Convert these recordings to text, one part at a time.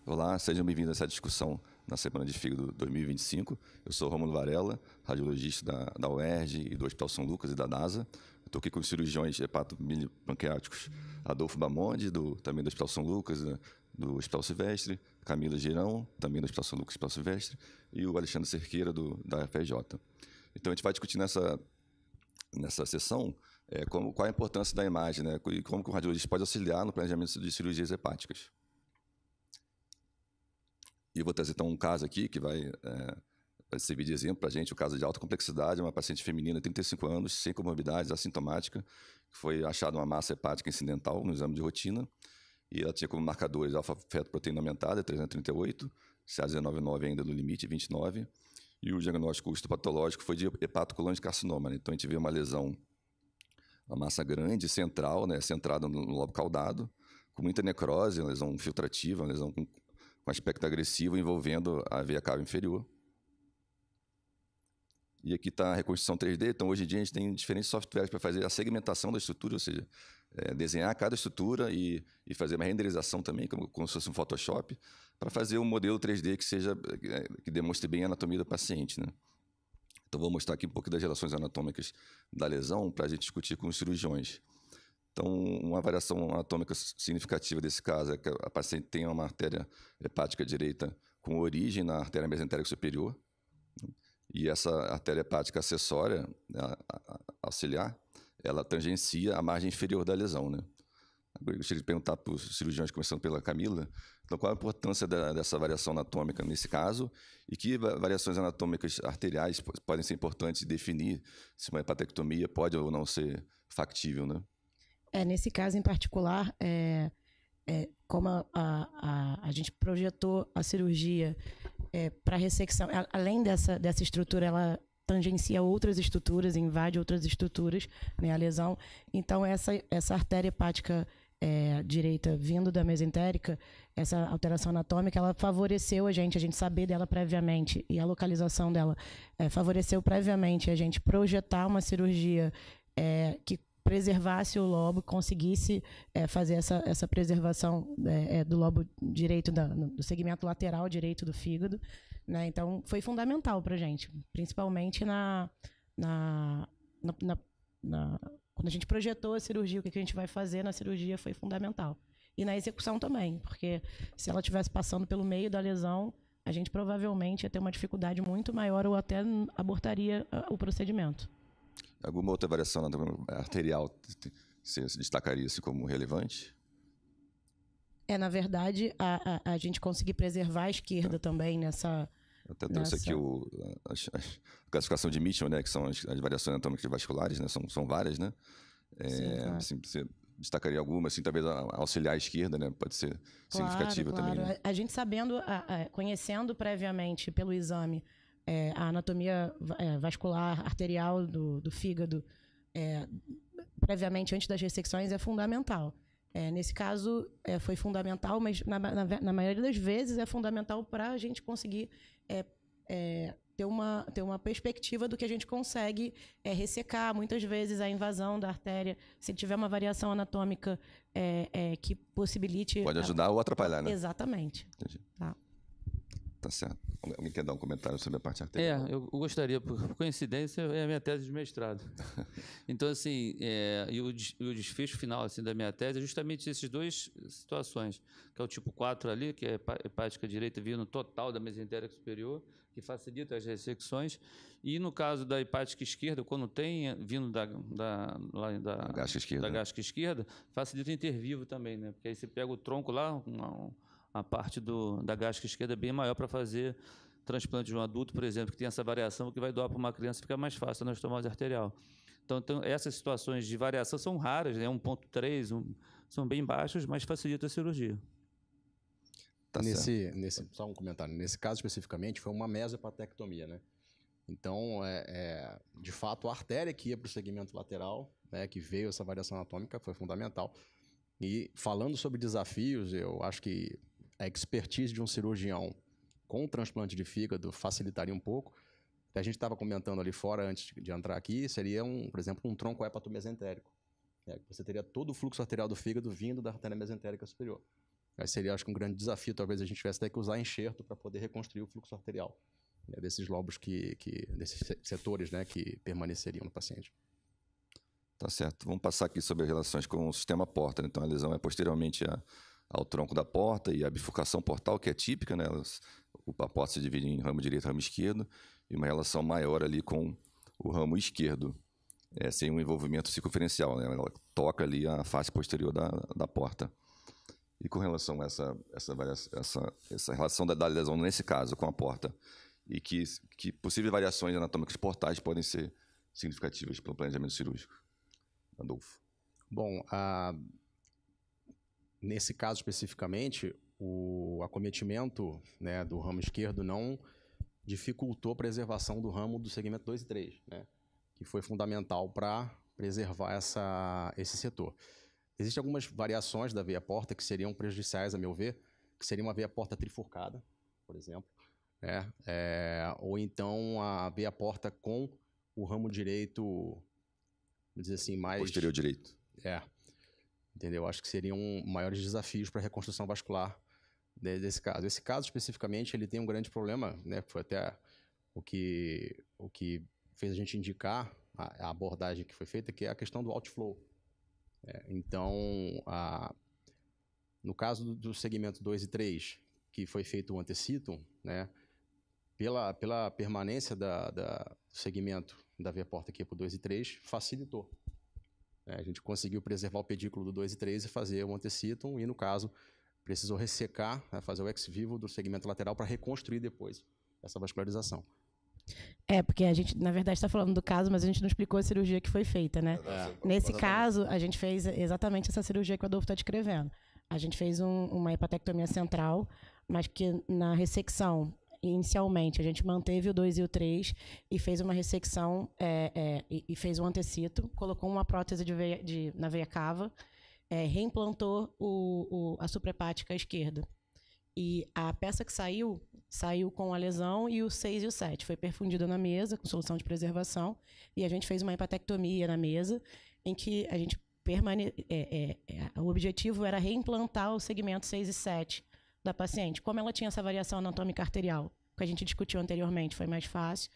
Olá, sejam bem-vindos a essa discussão na Semana de Fígado 2025. Eu sou Rômulo Varela, radiologista da UERJ e do Hospital São Lucas e da NASA. Estou aqui com os cirurgiões hepatopancreáticos Adolfo Bamonde, também do Hospital São Lucas, do Hospital Silvestre, Camila Girão, também do Hospital São Lucas e Hospital Silvestre, e o Alexandre Cerqueira, da FRJ. Então, a gente vai discutir nessa sessão qual a importância da imagem, né, e como que o radiologista pode auxiliar no planejamento de cirurgias hepáticas. E eu vou trazer, então, um caso aqui que vai servir de exemplo para a gente, o caso de alta complexidade, uma paciente feminina de 35 anos, sem comorbidades, assintomática, que foi achada uma massa hepática incidental no exame de rotina, e ela tinha como marcadores alfa-fetoproteína aumentada, 338, CA199 ainda no limite, 29, e o diagnóstico histopatológico foi de hepatocoloniocarcinoma, né? Então, a gente vê uma lesão, uma massa grande, central, né, centrada no lobo caudado, com muita necrose, uma lesão filtrativa, uma lesão com aspecto agressivo envolvendo a veia cava inferior. E aqui está a reconstrução 3D. Então, hoje em dia, a gente tem diferentes softwares para fazer a segmentação da estrutura, ou seja, desenhar cada estrutura e fazer uma renderização também, como se fosse um Photoshop, para fazer um modelo 3D que demonstre bem a anatomia do paciente, né? Então, vou mostrar aqui um pouco das relações anatômicas da lesão para a gente discutir com os cirurgiões. Então, uma variação anatômica significativa desse caso é que a paciente tem uma artéria hepática direita com origem na artéria mesentérica superior, e essa artéria hepática acessória, auxiliar, ela tangencia a margem inferior da lesão, né? Agora, eu gostaria de perguntar para os cirurgiões, começando pela Camila, então, qual a importância dessa variação anatômica nesse caso e que variações anatômicas arteriais podem ser importantes de definir se uma hepatectomia pode ou não ser factível, né? Nesse caso em particular, como a gente projetou a cirurgia para ressecção, além dessa estrutura, ela tangencia outras estruturas, invade outras estruturas, né, a lesão. Então, essa artéria hepática direita vindo da mesentérica, essa alteração anatômica, ela favoreceu a gente saber dela previamente, e a localização dela favoreceu previamente a gente projetar uma cirurgia que preservasse o lobo, conseguisse fazer essa preservação do lobo direito, do segmento lateral direito do fígado, né? Então, foi fundamental para a gente, principalmente quando a gente projetou a cirurgia, o que a gente vai fazer na cirurgia foi fundamental. E na execução também, porque se ela estivesse passando pelo meio da lesão, a gente provavelmente ia ter uma dificuldade muito maior ou até abortaria o procedimento. Alguma outra variação arterial se destacaria-se como relevante? Na verdade, a gente conseguir preservar a esquerda também nessa... Eu até trouxe aqui a classificação de Mitchell, né, que são as variações anatômicas vasculares, né, são várias, né? Claro. Assim, você destacaria alguma, assim, talvez a auxiliar esquerda, né, pode ser significativa também. Né? A gente sabendo, conhecendo previamente pelo exame a anatomia vascular arterial do fígado, previamente antes das ressecções, é fundamental. Nesse caso, foi fundamental, mas na maioria das vezes é fundamental para a gente conseguir ter uma perspectiva do que a gente consegue ressecar. Muitas vezes a invasão da artéria, se tiver uma variação anatômica que possibilite... Pode ajudar ou atrapalhar, né? Exatamente. Entendi. Tá certo. Alguém quer dar um comentário sobre a parte arterial? Eu gostaria, por coincidência, é a minha tese de mestrado. Então, assim, e o desfecho final assim, da minha tese é justamente essas duas situações, que é o tipo 4 ali, que é hepática direita vindo total da mesentérica superior, que facilita as ressecções, e no caso da hepática esquerda, quando tem vindo da gástrica esquerda, facilita o intervivo também, né? Porque aí você pega o tronco lá, a parte da gástrica esquerda é bem maior para fazer transplante de um adulto, por exemplo, que tem essa variação, que vai doar para uma criança, fica mais fácil na estomose arterial. Então, essas situações de variação são raras, né? 1.3, são bem baixas, mas facilita a cirurgia. Só um comentário. Nesse caso, especificamente, foi uma mesohepatectomia, né? Então, de fato, a artéria que ia para o segmento lateral, né, que veio essa variação anatômica, foi fundamental. E falando sobre desafios, eu acho que a expertise de um cirurgião com o transplante de fígado facilitaria um pouco. A gente estava comentando ali fora, antes de entrar aqui, seria, por exemplo, um tronco hepatomesentérico. Você teria todo o fluxo arterial do fígado vindo da artéria mesentérica superior. Aí seria, acho que um grande desafio, talvez a gente tivesse até que usar enxerto para poder reconstruir o fluxo arterial, né, desses lobos desses setores, né, que permaneceriam no paciente. Tá certo. Vamos passar aqui sobre as relações com o sistema porta, né? Então, a lesão é posteriormente ao tronco da porta e a bifurcação portal, que é típica, né? A porta se divide em ramo direito e ramo esquerdo, e uma relação maior ali com o ramo esquerdo, sem um envolvimento circunferencial, né? Ela toca ali a face posterior da porta. E com relação a essa relação da lesão, nesse caso, com a porta, e que possíveis variações anatômicas portais podem ser significativas para o planejamento cirúrgico. Adolfo. Bom, nesse caso especificamente, o acometimento, né, do ramo esquerdo não dificultou a preservação do ramo do segmento 2 e 3, né, que foi fundamental para preservar esse setor. Existem algumas variações da veia porta que seriam prejudiciais, a meu ver, que seria uma veia porta trifurcada, por exemplo, né, ou então a veia porta com o ramo direito, vamos dizer assim, mais... Posterior direito. Entendeu? Acho que seriam maiores desafios para a reconstrução vascular desse caso. Esse caso, especificamente, ele tem um grande problema, né? Foi até o que fez a gente indicar a abordagem que foi feita, que é a questão do outflow. Então, no caso do segmento 2 e 3, que foi feito o antecitum, né? Pela permanência do segmento da veia porta aqui para o 2 e 3, facilitou. A gente conseguiu preservar o pedículo do 2 e 3 e fazer o antecitum, e no caso, precisou ressecar, né, fazer o ex vivo do segmento lateral para reconstruir depois essa vascularização. Porque a gente, na verdade, está falando do caso, mas a gente não explicou a cirurgia que foi feita, né? Nesse caso, a gente fez exatamente essa cirurgia que o Adolfo está descrevendo. A gente fez uma hepatectomia central, mas que na ressecção, inicialmente, a gente manteve o 2 e o 3 e fez uma ressecção e fez um antecito, colocou uma prótese na veia cava, reimplantou a suprahepática esquerda. E a peça que saiu com a lesão, e o 6 e o 7 foi perfundida na mesa, com solução de preservação, e a gente fez uma hepatectomia na mesa, em que a gente o objetivo era reimplantar o segmento 6 e 7 da paciente. Como ela tinha essa variação anatômica arterial, que a gente discutiu anteriormente, foi mais fácil.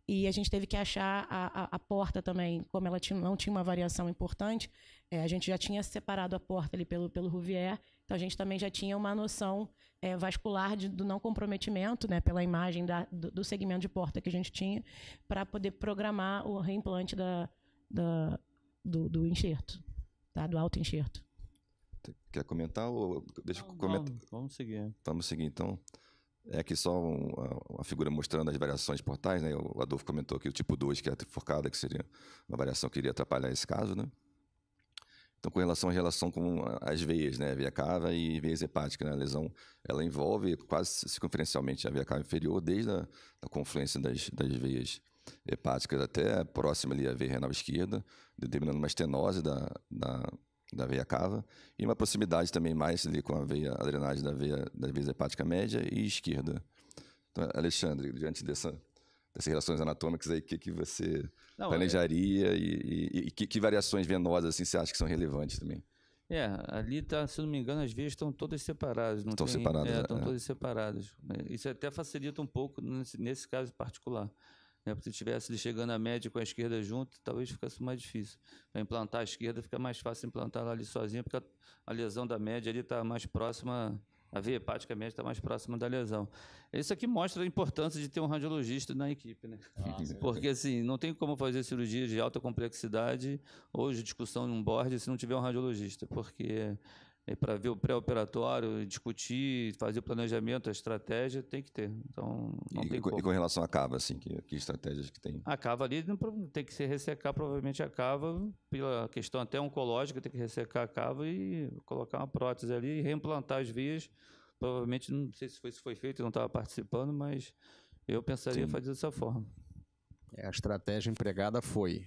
E a gente teve que achar a porta também, como ela não tinha uma variação importante, a gente já tinha separado a porta ali pelo Rouvier, então a gente também já tinha uma noção vascular do não comprometimento, né, pela imagem do segmento de porta que a gente tinha, para poder programar o reimplante do enxerto, tá, do autoenxerto. Quer comentar? Ou deixa eu comentar? Vamos seguir. Vamos seguir, então. Aqui só uma figura mostrando as variações portais, né? O Adolfo comentou aqui o tipo 2, que é a trifurcada, que seria uma variação que iria atrapalhar esse caso, né? Então, com relação com as veias, né? Veia cava e veias hepáticas, né? A lesão, ela envolve quase circunferencialmente a veia cava inferior, desde a confluência das veias hepáticas até próxima ali à veia renal esquerda, determinando uma estenose da veia cava, e uma proximidade também mais ali com a drenagem da veia hepática média e esquerda. Então, Alexandre, diante dessas relações anatômicas aí, o que você planejaria e que variações venosas assim, você acha que são relevantes também? Ali, se não me engano, as veias estão todas separadas. Estão separadas. Estão todas separadas. Isso até facilita um pouco nesse caso particular. Se estivesse chegando a média com a esquerda junto, talvez ficasse mais difícil. Para implantar a esquerda, fica mais fácil implantar ela ali sozinha, porque a lesão da média ali está mais próxima, a veia hepática média está mais próxima da lesão. Isso aqui mostra a importância de ter um radiologista na equipe, né? Porque assim, não tem como fazer cirurgia de alta complexidade ou de discussão num board se não tiver um radiologista, porque para ver o pré-operatório, discutir, fazer o planejamento, a estratégia, tem que ter. Então, não tem como. E com relação à cava, assim, que estratégias que tem? A cava ali tem que se ressecar, provavelmente, a cava, pela questão até oncológica, tem que ressecar a cava e colocar uma prótese ali e reimplantar as veias. Provavelmente, não sei se foi feito, eu não estava participando, mas eu pensaria em fazer dessa forma. A estratégia empregada foi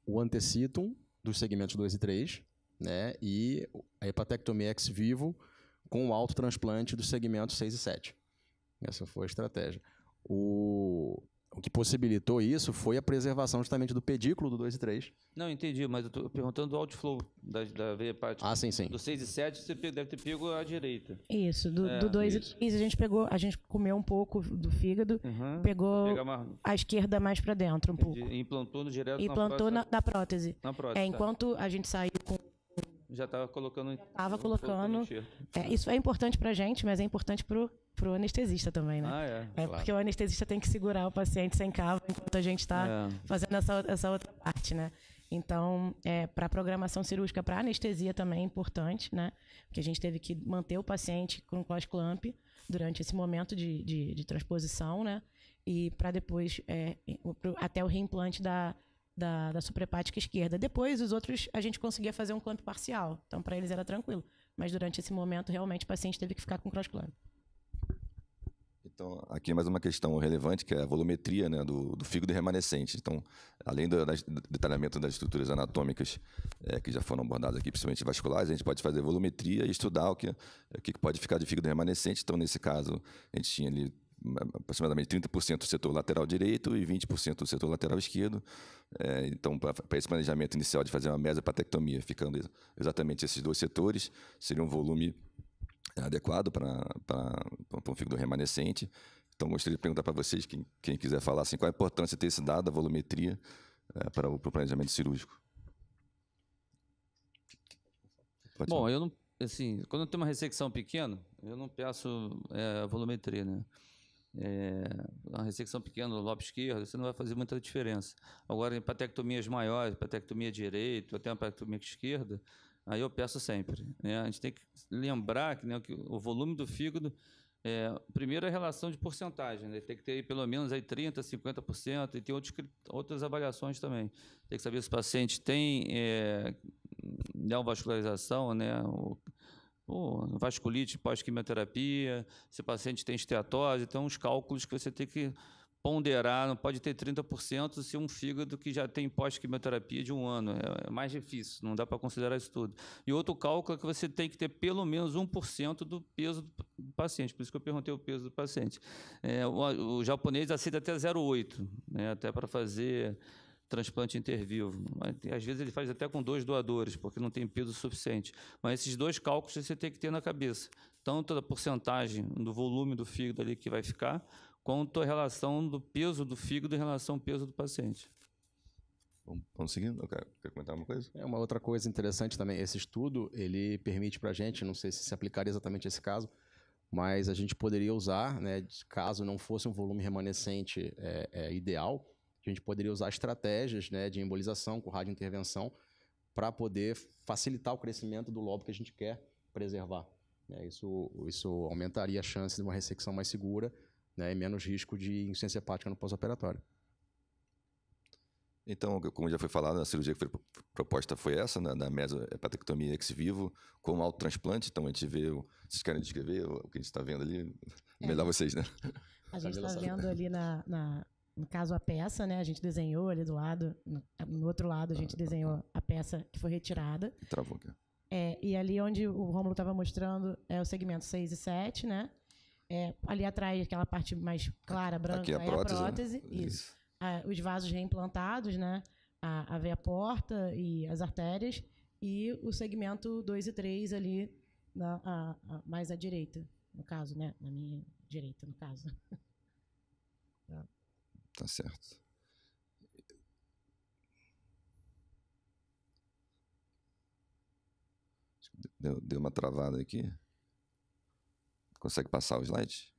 o antecitum dos segmentos 2 e 3, né, e a hepatectomia ex vivo com o autotransplante dos segmentos 6 e 7. Essa foi a estratégia. O O que possibilitou isso foi a preservação justamente do pedículo do 2 e 3. Não, entendi, mas eu estou perguntando do outflow da veia hepática. Ah, sim, sim. Do 6 e 7 você deve ter pego à direita. Isso, do 2 e 3 a gente comeu um pouco do fígado, pegou a esquerda mais para dentro um pouco. E implantou direto implantou na prótese. Na prótese. Enquanto a gente saiu com... Já estava colocando... isso é importante para a gente, mas é importante pro anestesista também, né? Claro. Porque o anestesista tem que segurar o paciente sem cava enquanto a gente está fazendo essa outra parte, né? Então, para a programação cirúrgica, para anestesia também é importante, né? Porque a gente teve que manter o paciente com close clamp durante esse momento de transposição, né? E para depois, até o reimplante da suprahepática esquerda. Depois, os outros, a gente conseguia fazer um clamp parcial. Então, para eles era tranquilo. Mas durante esse momento, realmente, o paciente teve que ficar com cross clamp. Então, aqui mais uma questão relevante, que é a volumetria, né, do fígado remanescente. Então, além do detalhamento das estruturas anatômicas que já foram abordadas aqui, principalmente vasculares, a gente pode fazer volumetria e estudar o que pode ficar de fígado remanescente. Então, nesse caso, a gente tinha ali aproximadamente 30% do setor lateral direito e 20% do setor lateral esquerdo. Então, para esse planejamento inicial de fazer uma mesopatectomia, ficando exatamente esses dois setores, seria um volume adequado para um fígado remanescente. Então, gostaria de perguntar para vocês, quem quiser falar, assim, qual a importância de ter esse dado, a volumetria, para o planejamento cirúrgico. Bom, eu não, assim, quando eu tenho uma ressecção pequena, eu não peço a volumetria, né? Uma ressecção pequena no lobo esquerdo, você não vai fazer muita diferença. Agora, em patectomias maiores, patectomia direita, até uma patectomia esquerda, aí eu peço sempre, né? A gente tem que lembrar que o volume do fígado, primeiro a relação de porcentagem, né? Tem que ter aí pelo menos aí 30%, 50%, e tem outras avaliações também. Tem que saber se o paciente tem neovascularização, né? Vasculite pós-quimioterapia, se o paciente tem esteatose, tem uns cálculos que você tem que ponderar, não pode ter 30% se um fígado que já tem pós-quimioterapia de 1 ano. É mais difícil, não dá para considerar isso tudo. E outro cálculo é que você tem que ter pelo menos 1% do peso do paciente, por isso que eu perguntei o peso do paciente. O japonês aceita até 0,8, né, até para fazer transplante intervivo. Às vezes ele faz até com 2 doadores, porque não tem peso suficiente. Mas esses 2 cálculos você tem que ter na cabeça. Tanto a porcentagem do volume do fígado ali que vai ficar, quanto a relação do peso do fígado em relação ao peso do paciente. Vamos seguindo? Quer comentar uma coisa? Uma outra coisa interessante também, esse estudo, ele permite para a gente, não sei se aplicaria exatamente esse caso, mas a gente poderia usar, né, caso não fosse um volume remanescente ideal, a gente poderia usar estratégias, né, de embolização com radiointervenção para poder facilitar o crescimento do lobo que a gente quer preservar. Isso aumentaria a chance de uma ressecção mais segura, né, e menos risco de insuficiência hepática no pós-operatório. Então, como já foi falado, a cirurgia que foi proposta foi essa, né, da mesohepatectomia ex vivo com autotransplante. Então, a gente vê... Vocês querem descrever o que a gente está vendo ali? Melhor vocês, né? A gente está vendo ali no caso, a peça, né? A gente desenhou ali do lado, no outro lado a gente desenhou a peça que foi retirada. Travou aqui. E ali onde o Rômulo estava mostrando é o segmento 6 e 7, né? Ali atrás, aquela parte mais clara, branca, aqui é a prótese. Né? Isso. Os vasos reimplantados, né? A veia porta e as artérias. E o segmento 2 e 3 ali, mais à direita, no caso, né? Na minha direita, no caso. Tá certo. Deu uma travada aqui. Consegue passar o slide?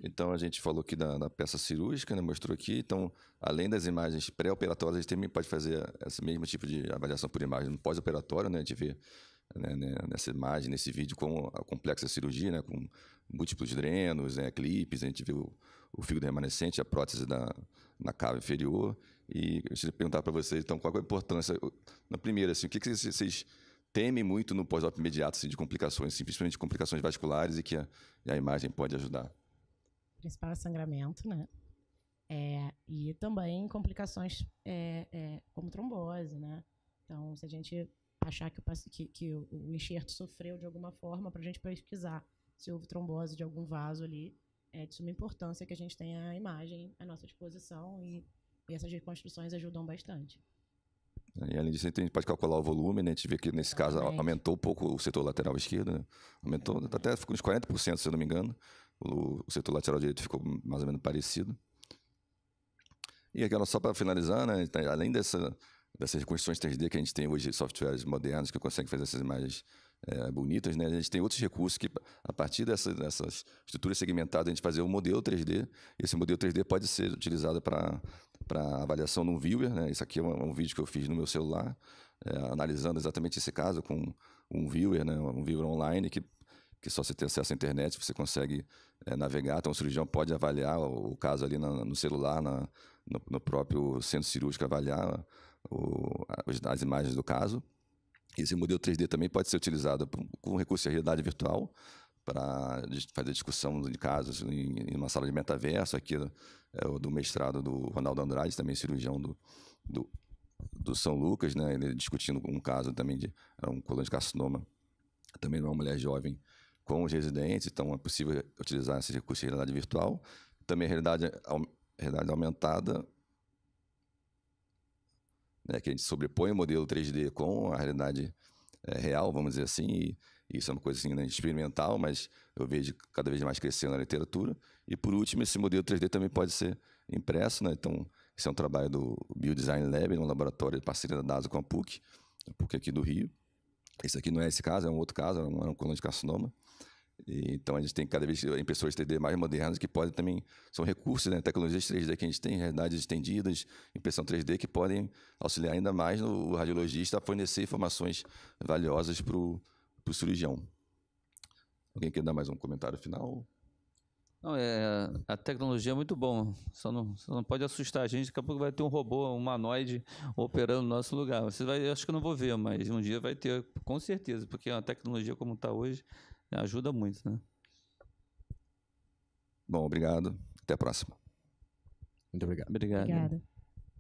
Então, a gente falou aqui da peça cirúrgica, né? Mostrou aqui. Então, além das imagens pré-operatórias, a gente também pode fazer esse mesmo tipo de avaliação por imagem no pós-operatório, né? A gente vê, né, nessa imagem, nesse vídeo, como a complexa cirurgia, né? Com múltiplos drenos, né? Clipes, a gente vê o fígado remanescente, a prótese na cava inferior. E eu queria perguntar para vocês, então, qual é a importância, na primeira, assim, o que vocês temem muito no pós-op imediato, assim, de complicações, assim, principalmente complicações vasculares e que a imagem pode ajudar? O principal é sangramento, né? E também complicações como trombose, né? Então, se a gente achar que o enxerto sofreu de alguma forma, para a gente pesquisar se houve trombose de algum vaso ali, é de suma importância que a gente tenha a imagem à nossa disposição e essas reconstruções ajudam bastante. E além disso, a gente pode calcular o volume, né? A gente vê que nesse caso aumentou um pouco o setor lateral esquerdo, né? Aumentou, até ficou uns 40%, se eu não me engano. O setor lateral direito ficou mais ou menos parecido. E agora, só para finalizar, né? Além dessas reconstruções 3D que a gente tem hoje, softwares modernos que conseguem fazer essas imagens bonitas, né? A gente tem outros recursos que, a partir dessas estruturas segmentadas, a gente fazer um modelo 3D. E esse modelo 3D pode ser utilizado para avaliação num viewer, né? Isso aqui é um vídeo que eu fiz no meu celular, analisando exatamente esse caso com um viewer, né? Um viewer online que só você tem acesso à internet, você consegue navegar. Então, o cirurgião pode avaliar o caso ali no celular, no próprio centro cirúrgico, avaliar as imagens do caso. Esse modelo 3D também pode ser utilizado com recurso de realidade virtual para fazer discussão de casos em uma sala de metaverso. Aqui é o do mestrado do Ronaldo Andrade, também cirurgião do São Lucas, né? Ele discutindo um caso também de um colangiocarcinoma, também de uma mulher jovem com os residentes. Então, é possível utilizar esse recurso de realidade virtual. Também a realidade aumentada, né, que a gente sobrepõe o modelo 3D com a realidade real, vamos dizer assim, e isso é uma coisa assim, né, experimental, mas eu vejo cada vez mais crescendo na literatura. E, por último, esse modelo 3D também pode ser impresso, né? Então, esse é um trabalho do Biodesign Lab, um laboratório de parceria da DASA com a PUC aqui do Rio. Esse aqui não é esse caso, é um outro caso, é um colangiocarcinoma. Então, a gente tem cada vez impressoras 3D mais modernas que podem também, são recursos, né, tecnologias 3D que a gente tem, realidades estendidas, impressão 3D, que podem auxiliar ainda mais o radiologista a fornecer informações valiosas para o cirurgião. Alguém quer dar mais um comentário final? Não, a tecnologia é muito bom, só não pode assustar a gente. Daqui a pouco vai ter um robô, um humanoide operando no nosso lugar. Eu acho que eu não vou ver, mas um dia vai ter, com certeza, porque a tecnologia como está hoje ajuda muito, né? Bom, obrigado. Até a próxima. Muito obrigado. Obrigado. Obrigada.